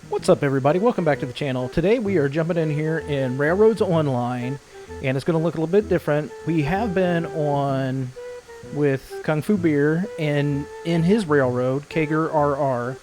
What's up, everybody? Welcome back to the channel. Today we are jumping in here in Railroads Online, and it's going to look a little bit different. We have been on with Kung Fu Beer and in his railroad, Kager RR,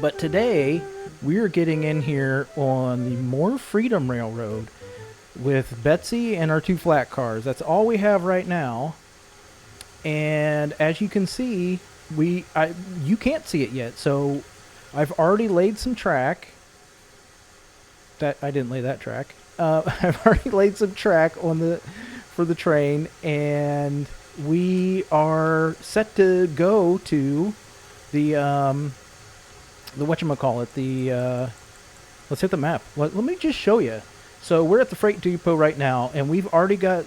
but today we are getting in here on the More Freedom Railroad with Betsy and our two flat cars. That's all we have right now, and as you can see, you can't see it yet, so I've already laid some track. That I didn't lay that track. I've already laid some track for the train, and we are set to go to the whatchamacallit, let's hit the map. Let me just show you. So we're at the freight depot right now, and we've already got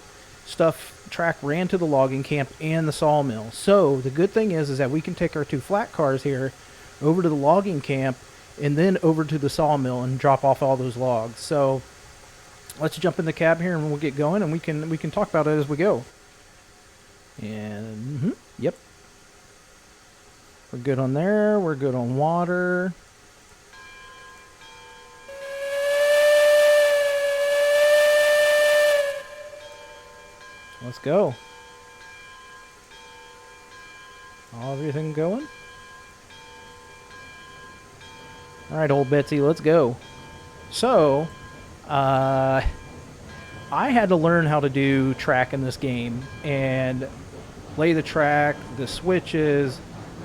track ran to the logging camp and the sawmill. So the good thing is that we can take our two flat cars here over to the logging camp and then over to the sawmill and drop off all those logs. So let's jump in the cab here and we'll get going, and we can talk about it as we go. And yep, we're good on there. We're good on water. Let's go. Everything going? All right, old Betsy, let's go. So, I had to learn how to do track in this game and lay the track, the switches.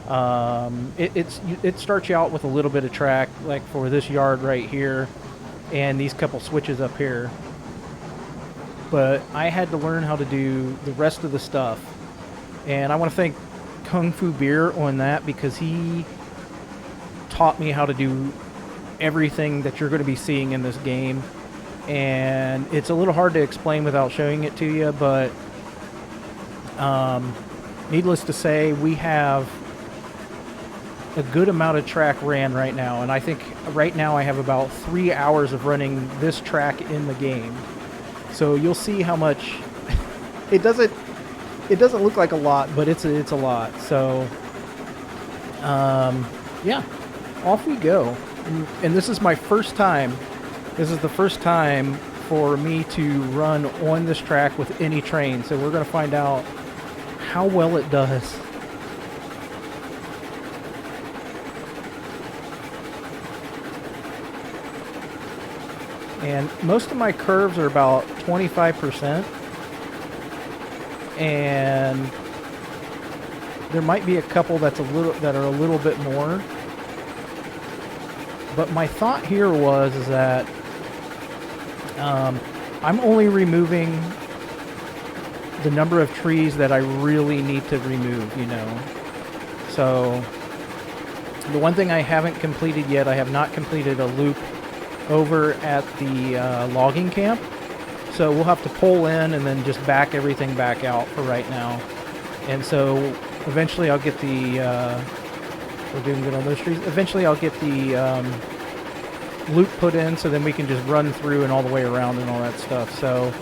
It starts you out with a little bit of track, like for this yard right here, and these couple switches up here. But I had to learn how to do the rest of the stuff, and I want to thank Kung Fu Beer on that, because he taught me how to do everything that you're going to be seeing in this game. And it's a little hard to explain without showing it to you, but needless to say, we have a good amount of track ran right now, and I think right now I have about 3 hours of running this track in the game. So you'll see how much it doesn't look like a lot, but it's a lot. So yeah, off we go. And this is my first time. This is the first time for me to run on this track with any train. So we're going to find out how well it does. And most of my curves are about 25%. And there might be a couple that are a little bit more. But my thought here is that I'm only removing the number of trees that I really need to remove, you know. So the one thing I haven't completed yet, I have not completed a loop over at the logging camp. So we'll have to pull in and then just back everything back out for right now. And so eventually I'll get the we're doing good on those trees. Eventually I'll get the loop put in, so then we can just run through and all the way around and all that stuff. So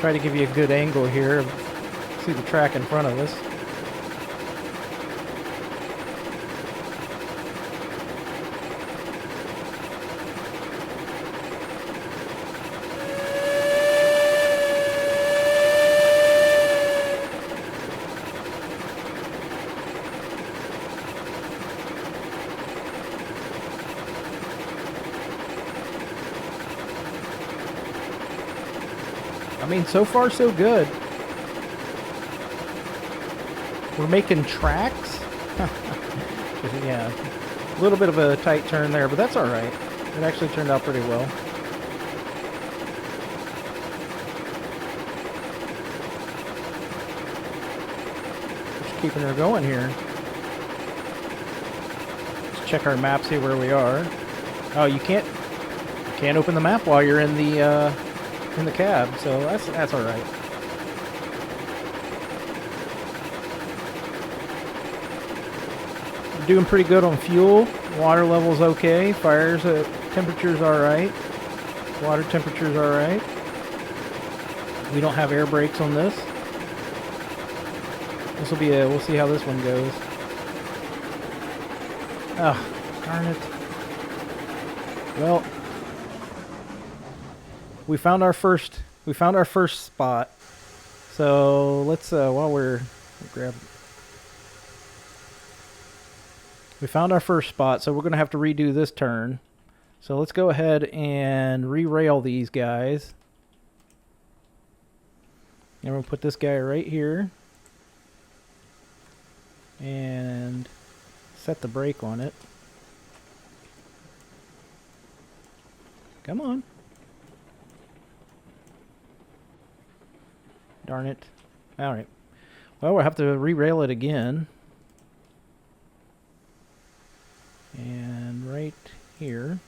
try to give you a good angle here. See the track in front of us. I mean, so far so good. We're making tracks. Yeah, a little bit of a tight turn there, but that's all right. It actually turned out pretty well. Just keeping her going here. Let's check our map, see where we are. Oh, you can't open the map while you're in the cab, so that's all right. We're doing pretty good on fuel. Water level's okay. Fires temperature's all right. Water temperature's all right. We don't have air brakes on this. This will be a, we'll see how this one goes. Oh, darn it. Well, we found our first spot. So let's while we'll grab. We found our first spot, so we're gonna have to redo this turn. So let's go ahead and re-rail these guys. And we'll put this guy right here. And set the brake on it. Come on. Darn it. Alright. Well, we'll have to re-rail it again. And right here.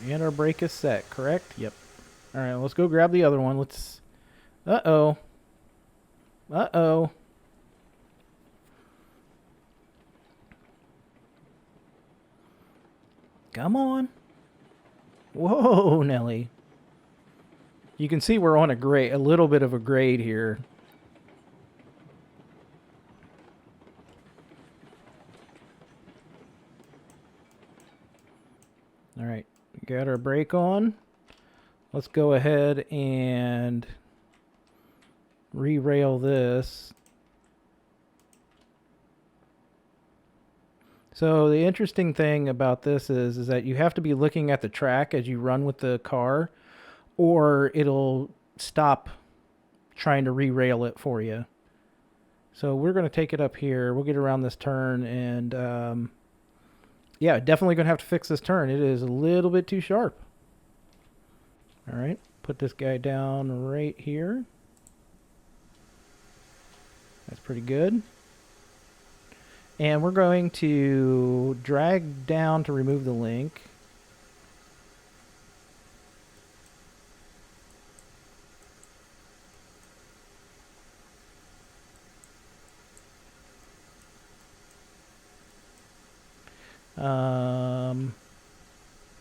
And our brake is set, correct? Yep. Alright, let's go grab the other one. Let's... Uh-oh. Uh-oh. Come on. Whoa, Nelly. You can see we're on a grade, a little bit of a grade here. All right, got our brake on. Let's go ahead and re-rail this. So the interesting thing about this is that you have to be looking at the track as you run with the car, or it'll stop trying to re-rail it for you. So we're going to take it up here. We'll get around this turn, and yeah, definitely going to have to fix this turn. It is a little bit too sharp. All right, put this guy down right here. That's pretty good. And we're going to drag down to remove the link.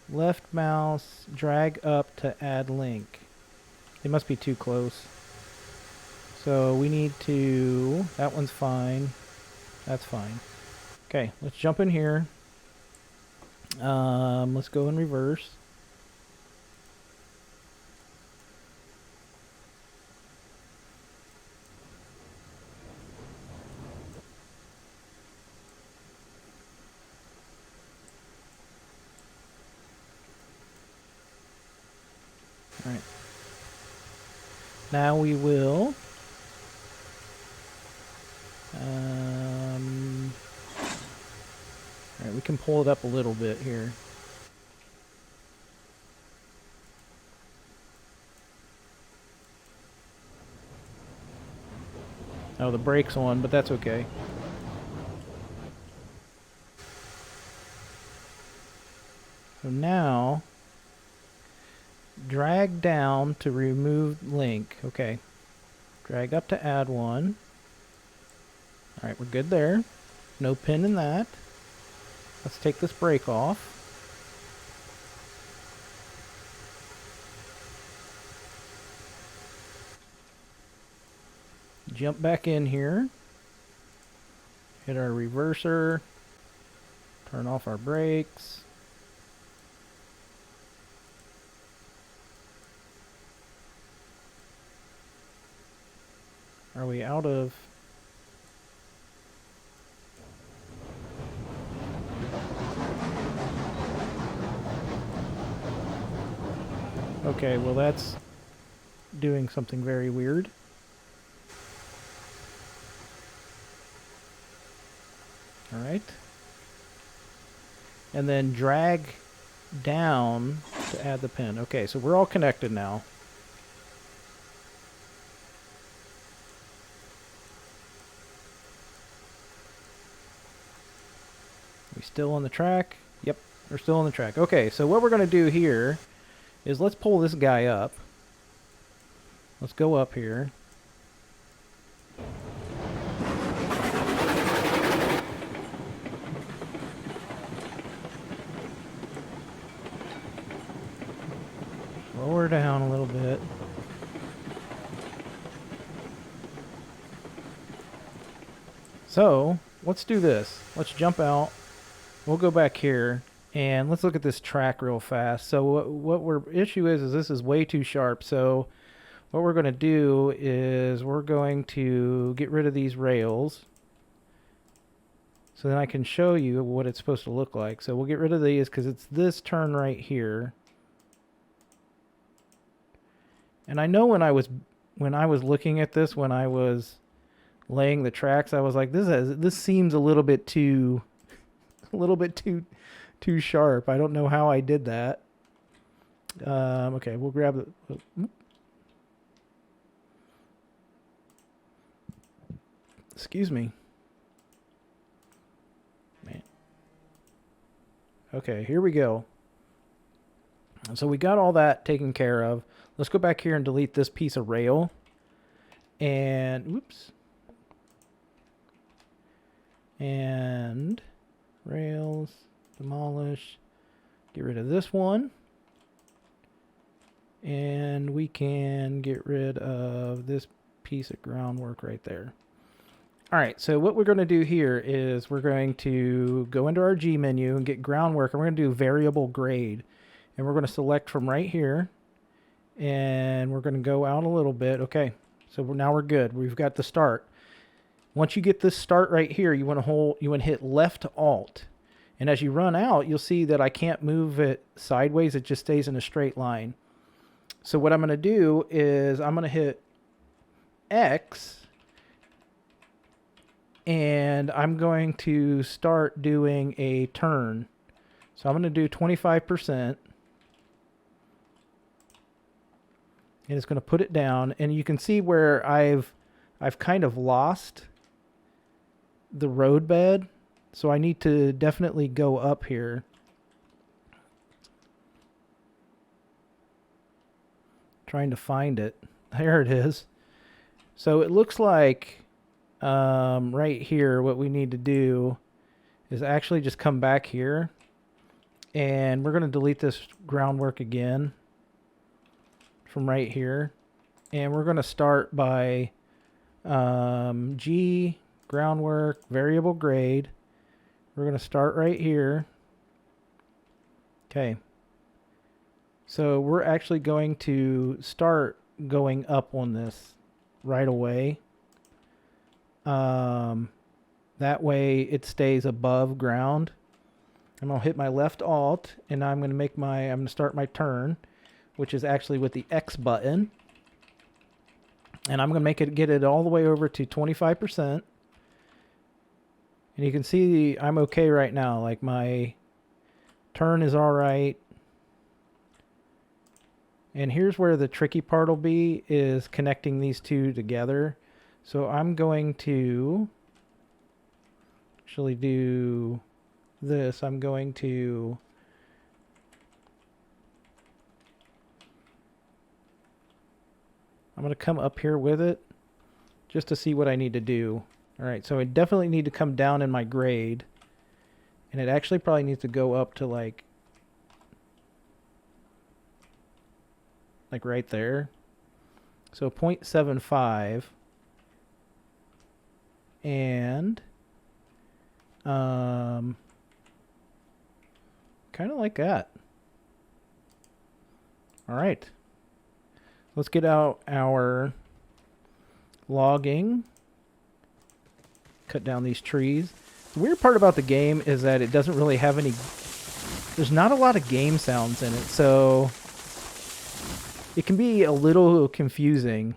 Left mouse, drag up to add link. It must be too close. So we need to, that one's fine. That's fine. Okay, let's jump in here. Let's go in reverse. All right. Now we will all right, we can pull it up a little bit here. Oh, the brake's on, but that's okay. So now, drag down to remove link. Okay. Drag up to add one. All right, we're good there. No pin in that. Let's take this brake off. Jump back in here. Hit our reverser. Turn off our brakes. Are we out of... Okay, well that's doing something very weird. All right. And then drag down to add the pin. Okay, so we're all connected now. We still on the track? Yep, we're still on the track. Okay, so what we're going to do here is let's pull this guy up. Let's go up here. Lower down a little bit. So let's do this. Let's jump out. We'll go back here and let's look at this track real fast. So what our issue is this is way too sharp. So what we're going to do is we're going to get rid of these rails. So then I can show you what it's supposed to look like. So we'll get rid of these because it's this turn right here. And I know when I was looking at this, when I was laying the tracks, I was like, this seems a little bit too sharp. I don't know how I did that. Okay, we'll grab the. Excuse me. Man. Okay, here we go. So we got all that taken care of. Let's go back here and delete this piece of rail. And, whoops. And rails, demolish. Get rid of this one. And we can get rid of this piece of groundwork right there. All right, so what we're going to do here is we're going to go into our G menu and get groundwork, and we're going to do variable grade. And we're going to select from right here, and we're going to go out a little bit. Okay, so now we're good. We've got the start. Once you get this start right here, you want to hit left Alt. And as you run out, you'll see that I can't move it sideways. It just stays in a straight line. So what I'm going to do is I'm going to hit X, and I'm going to start doing a turn. So I'm going to do 25%. And it's going to put it down, and you can see where I've kind of lost the road bed, so I need to definitely go up here. Trying to find it. There it is. So it looks like right here what we need to do is actually just come back here, and we're going to delete this groundwork again from right here, and we're going to start by G groundwork variable grade. We're going to start right here. Okay, so we're actually going to start going up on this right away. That way it stays above ground. I'm going to hit my left Alt, and I'm going to start my turn, which is actually with the X button. And I'm going to get it all the way over to 25%. And you can see I'm okay right now. Like, my turn is all right. And here's where the tricky part will be, is connecting these two together. So I'm going to actually do this. I'm going to come up here with it just to see what I need to do. All right, so I definitely need to come down in my grade, and it actually probably needs to go up to like right there. So 0.75, and kind of like that. All right. Let's get out our logging. Cut down these trees. The weird part about the game is that it doesn't really have any... There's not a lot of game sounds in it, so it can be a little confusing.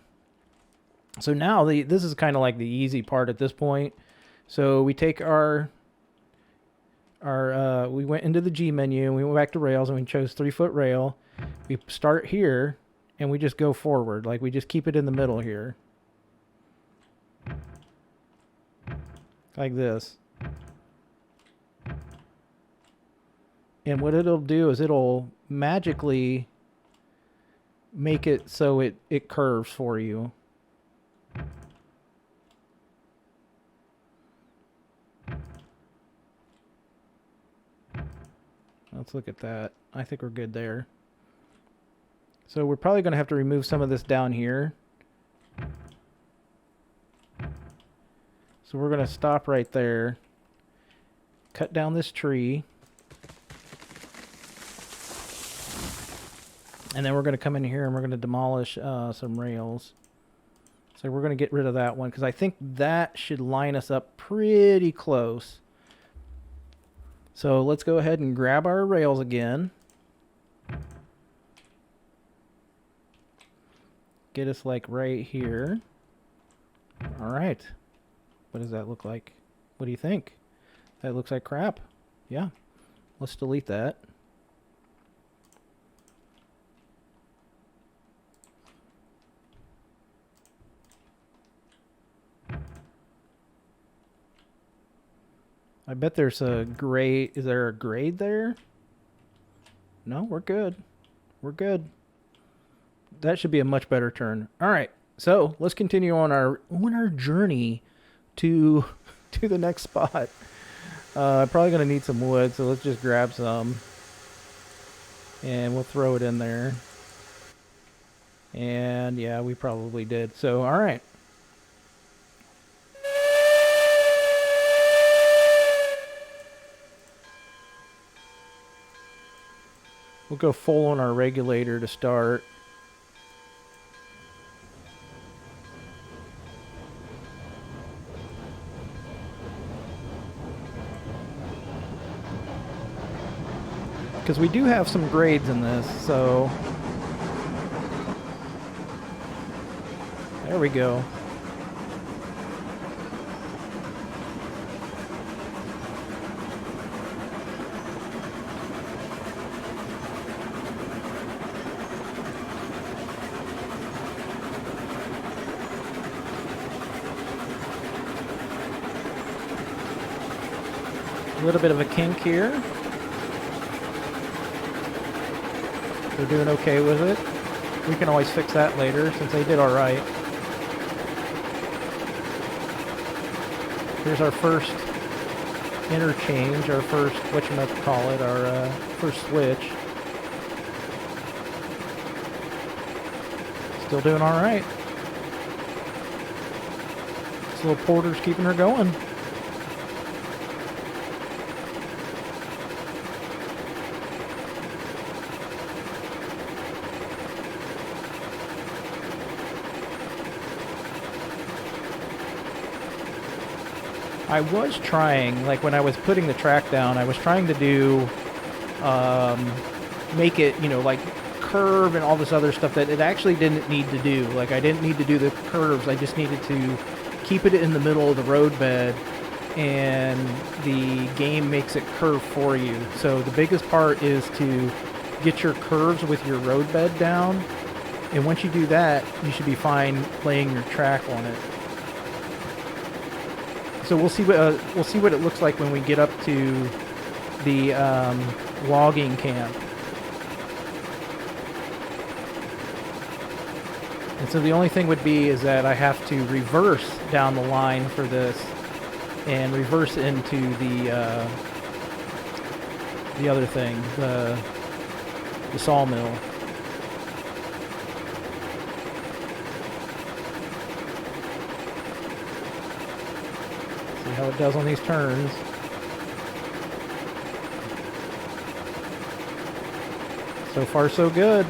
So now this is kind of like the easy part at this point. So we take we went into the G menu, and we went back to rails, and we chose 3-foot rail. We start here, and we just go forward. Like, we just keep it in the middle here. Like this. And what it'll do is it'll magically make it so it curves for you. Let's look at that. I think we're good there. So we're probably going to have to remove some of this down here. So we're going to stop right there. Cut down this tree. And then we're going to come in here and we're going to demolish some rails. So we're going to get rid of that one because I think that should line us up pretty close. So let's go ahead and grab our rails again. Get us like right here. All right. What does that look like? What do you think? That looks like crap. Yeah. Let's delete that. I bet there's a grade. Is there a grade there? No, we're good. We're good. That should be a much better turn. All right. So let's continue on our journey to the next spot. Probably gonna need some wood, so let's just grab some, and we'll throw it in there. And yeah, we probably did. So all right. We'll go full on our regulator to start. Because we do have some grades in this, so there we go. A little bit of a kink here. They're doing okay with it. We can always fix that later since they did all right. Here's our first interchange, our first, whatchamacallit, our first switch. Still doing all right. This little porter's keeping her going. I was trying, like when I was putting the track down, I was trying to do, make it, you know, like curve and all this other stuff that it actually didn't need to do. Like I didn't need to do the curves, I just needed to keep it in the middle of the roadbed, and the game makes it curve for you. So the biggest part is to get your curves with your roadbed down, and once you do that, you should be fine laying your track on it. So we'll see what it looks like when we get up to the logging camp. And so the only thing would be is that I have to reverse down the line for this and reverse into the other thing, the sawmill. See how it does on these turns. So far, so good.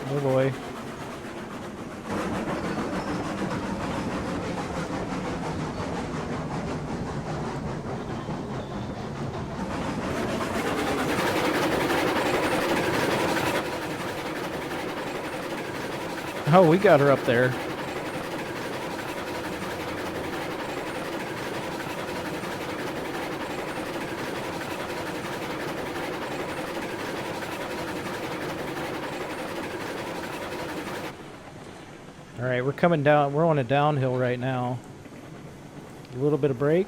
Oh boy. Oh, we got her up there. All right, we're coming down. We're on a downhill right now. A little bit of brake.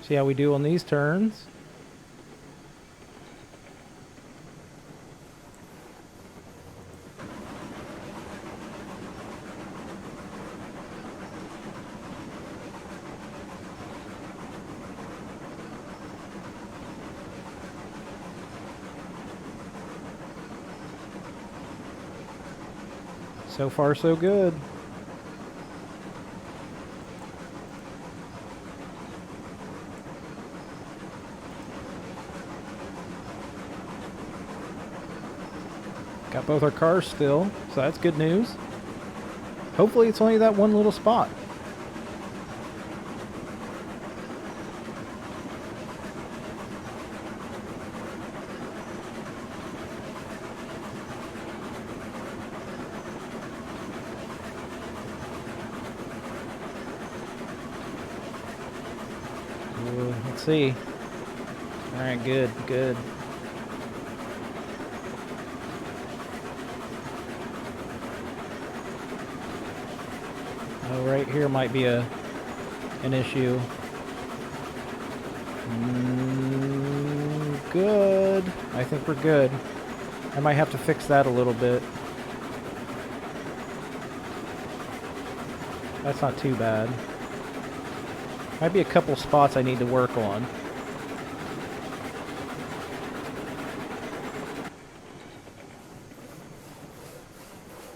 See how we do on these turns. So far, so good. Got both our cars still, so that's good news. Hopefully it's only that one little spot. Ooh, let's see. All right, good, good. Oh, right here might be an issue. Good. I think we're good. I might have to fix that a little bit. That's not too bad. Might be a couple spots I need to work on.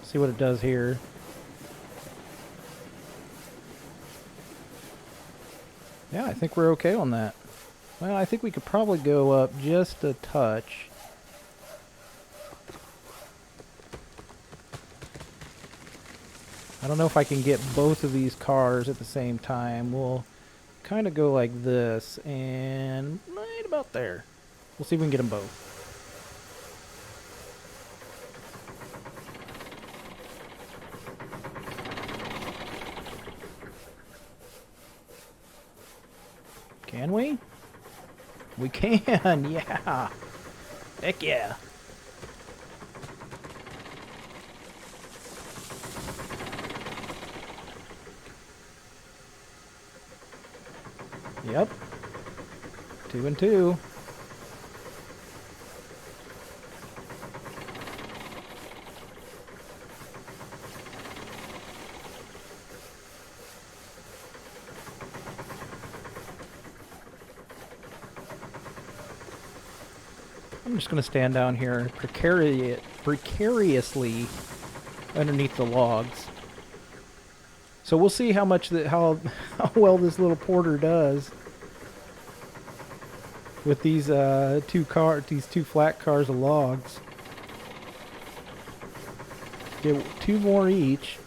See what it does here. Yeah, I think we're okay on that. Well, I think we could probably go up just a touch. I don't know if I can get both of these cars at the same time. We'll kind of go like this and right about there. We'll see if we can get them both. Can we? We can, yeah. Heck yeah. Yep. 2 and 2. I'm just going to stand down here precariously underneath the logs. So we'll see how much how well this little porter does with these two flat cars of logs. Get 2 more each.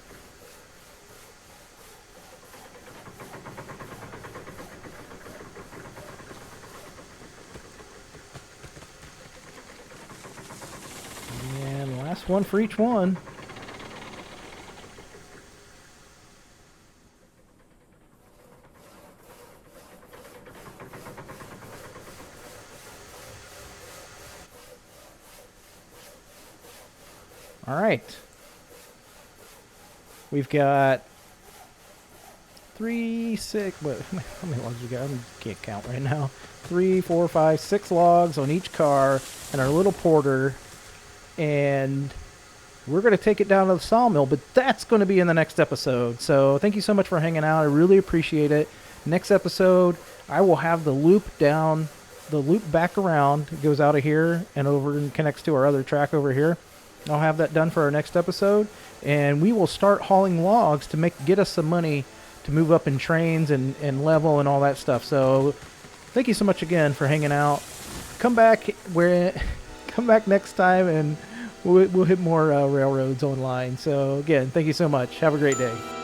And last one for each one. All right. We've got 3, 6, what, how many logs we got? I can't count right now. 3, 4, 5, 6 logs on each car and our little porter. And we're going to take it down to the sawmill, but that's going to be in the next episode. So thank you so much for hanging out. I really appreciate it. Next episode, I will have the loop back around. It goes out of here and over and connects to our other track over here. I'll have that done for our next episode, and we will start hauling logs to get us some money to move up in trains and level and all that stuff. So thank you so much again for hanging out. Come back next time, and we'll hit more railroads online. So again, thank you so much. Have a great day.